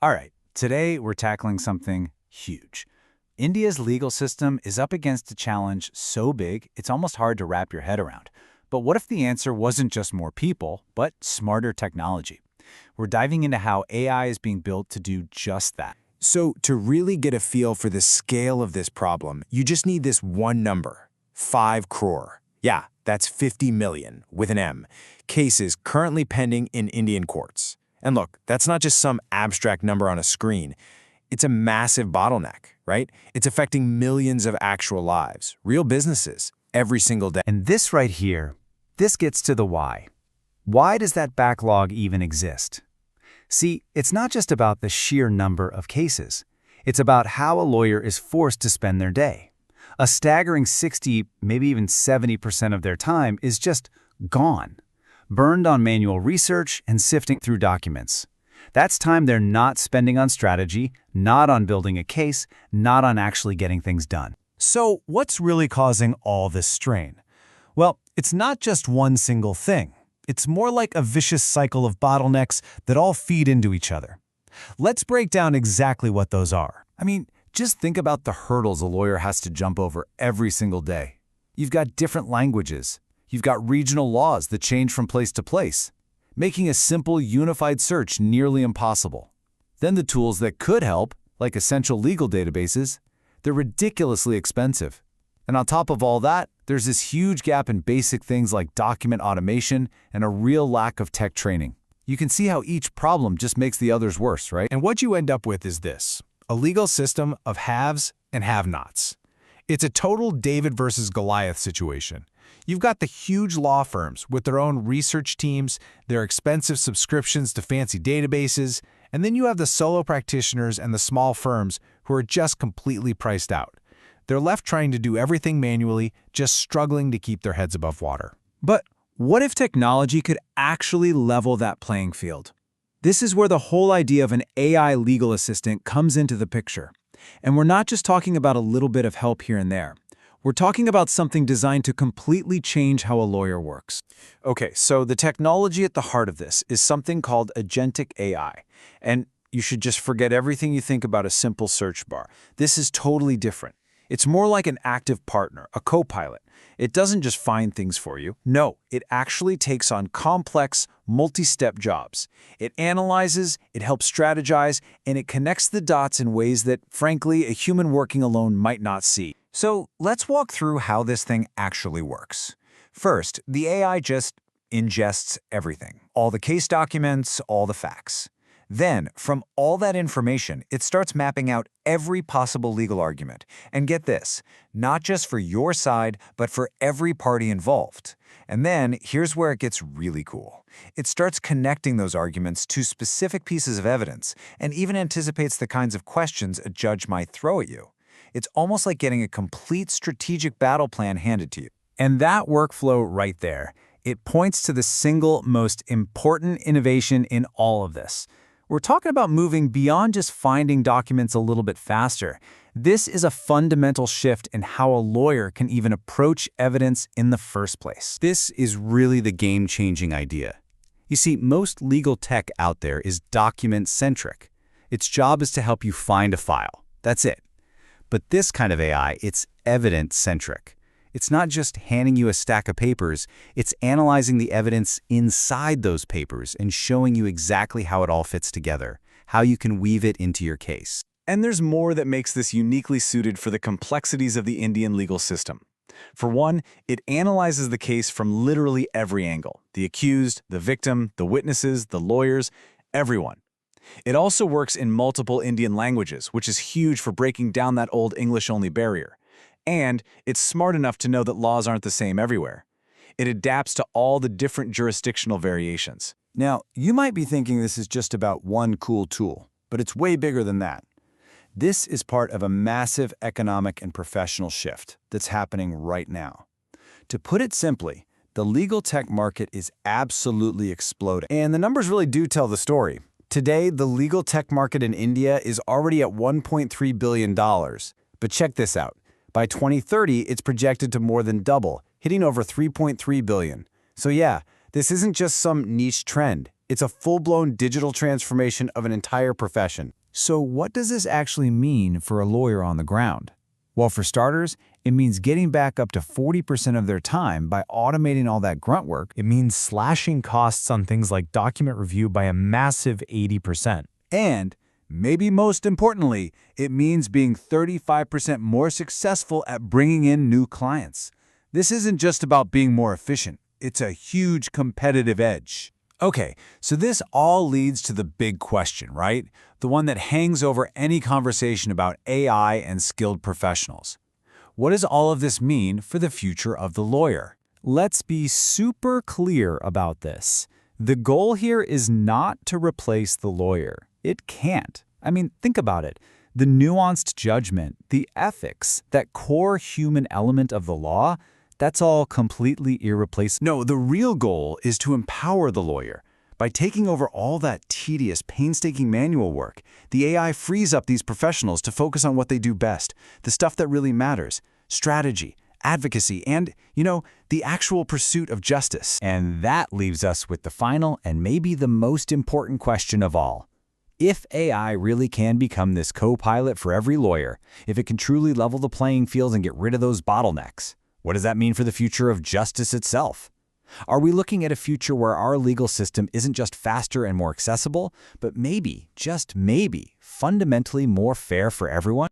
All right, today we're tackling something huge. India's legal system is up against a challenge so big it's almost hard to wrap your head around. But what if the answer wasn't just more people, but smarter technology? We're diving into how AI is being built to do just that. So to really get a feel for the scale of this problem, you just need this one number, 5 crore. Yeah, that's 50 million, with an M, cases currently pending in Indian courts. And look, that's not just some abstract number on a screen. It's a massive bottleneck, right? It's affecting millions of actual lives, real businesses, every single day. And this right here, this gets to the why. Why does that backlog even exist? See, it's not just about the sheer number of cases. It's about how a lawyer is forced to spend their day. A staggering 60, maybe even 70% of their time is just gone, burned on manual research and sifting through documents. That's time they're not spending on strategy, not on building a case, not on actually getting things done. So what's really causing all this strain? Well, it's not just one single thing. It's more like a vicious cycle of bottlenecks that all feed into each other. Let's break down exactly what those are. I mean, just think about the hurdles a lawyer has to jump over every single day. You've got different languages. You've got regional laws that change from place to place, making a simple, unified search nearly impossible. Then the tools that could help, like essential legal databases, they're ridiculously expensive. And on top of all that, there's this huge gap in basic things like document automation and a real lack of tech training. You can see how each problem just makes the others worse, right? And what you end up with is this: a legal system of haves and have-nots. It's a total David versus Goliath situation. You've got the huge law firms with their own research teams, their expensive subscriptions to fancy databases, and then you have the solo practitioners and the small firms who are just completely priced out. They're left trying to do everything manually, just struggling to keep their heads above water. But what if technology could actually level that playing field? This is where the whole idea of an AI legal assistant comes into the picture. And we're not just talking about a little bit of help here and there. We're talking about something designed to completely change how a lawyer works. Okay, so the technology at the heart of this is something called agentic AI. And you should just forget everything you think about a simple search bar. This is totally different. It's more like an active partner, a co-pilot. It doesn't just find things for you. No, it actually takes on complex, multi-step jobs. It analyzes, it helps strategize, and it connects the dots in ways that, frankly, a human working alone might not see. So let's walk through how this thing actually works. First, the AI just ingests everything, all the case documents, all the facts. Then, from all that information, it starts mapping out every possible legal argument. And get this, not just for your side, but for every party involved. And then, here's where it gets really cool. It starts connecting those arguments to specific pieces of evidence, and even anticipates the kinds of questions a judge might throw at you. It's almost like getting a complete strategic battle plan handed to you. And that workflow right there, it points to the single most important innovation in all of this. We're talking about moving beyond just finding documents a little bit faster. This is a fundamental shift in how a lawyer can even approach evidence in the first place. This is really the game-changing idea. You see, most legal tech out there is document-centric. Its job is to help you find a file. That's it. But this kind of AI, it's evidence-centric. It's not just handing you a stack of papers, it's analyzing the evidence inside those papers and showing you exactly how it all fits together, how you can weave it into your case. And there's more that makes this uniquely suited for the complexities of the Indian legal system. For one, it analyzes the case from literally every angle: the accused, the victim, the witnesses, the lawyers, everyone. It also works in multiple Indian languages, which is huge for breaking down that old English-only barrier. And it's smart enough to know that laws aren't the same everywhere. It adapts to all the different jurisdictional variations. Now, you might be thinking this is just about one cool tool, but it's way bigger than that. This is part of a massive economic and professional shift that's happening right now. To put it simply, the legal tech market is absolutely exploding. And the numbers really do tell the story. Today, the legal tech market in India is already at $1.3 billion. But check this out. By 2030, it's projected to more than double, hitting over $3.3 billion. So yeah, this isn't just some niche trend. It's a full-blown digital transformation of an entire profession. So what does this actually mean for a lawyer on the ground? Well, for starters, it means getting back up to 40% of their time by automating all that grunt work. It means slashing costs on things like document review by a massive 80%. And, maybe most importantly, it means being 35% more successful at bringing in new clients. This isn't just about being more efficient. It's a huge competitive edge. Okay, so this all leads to the big question, right? The one that hangs over any conversation about AI and skilled professionals. What does all of this mean for the future of the lawyer? Let's be super clear about this. The goal here is not to replace the lawyer. It can't. I mean, think about it. The nuanced judgment, the ethics, that core human element of the law, that's all completely irreplaceable. No, the real goal is to empower the lawyer. By taking over all that tedious, painstaking manual work, the AI frees up these professionals to focus on what they do best, the stuff that really matters, strategy, advocacy, and, the actual pursuit of justice. And that leaves us with the final and maybe the most important question of all. If AI really can become this co-pilot for every lawyer, if it can truly level the playing field and get rid of those bottlenecks, what does that mean for the future of justice itself? Are we looking at a future where our legal system isn't just faster and more accessible, but maybe, just maybe, fundamentally more fair for everyone?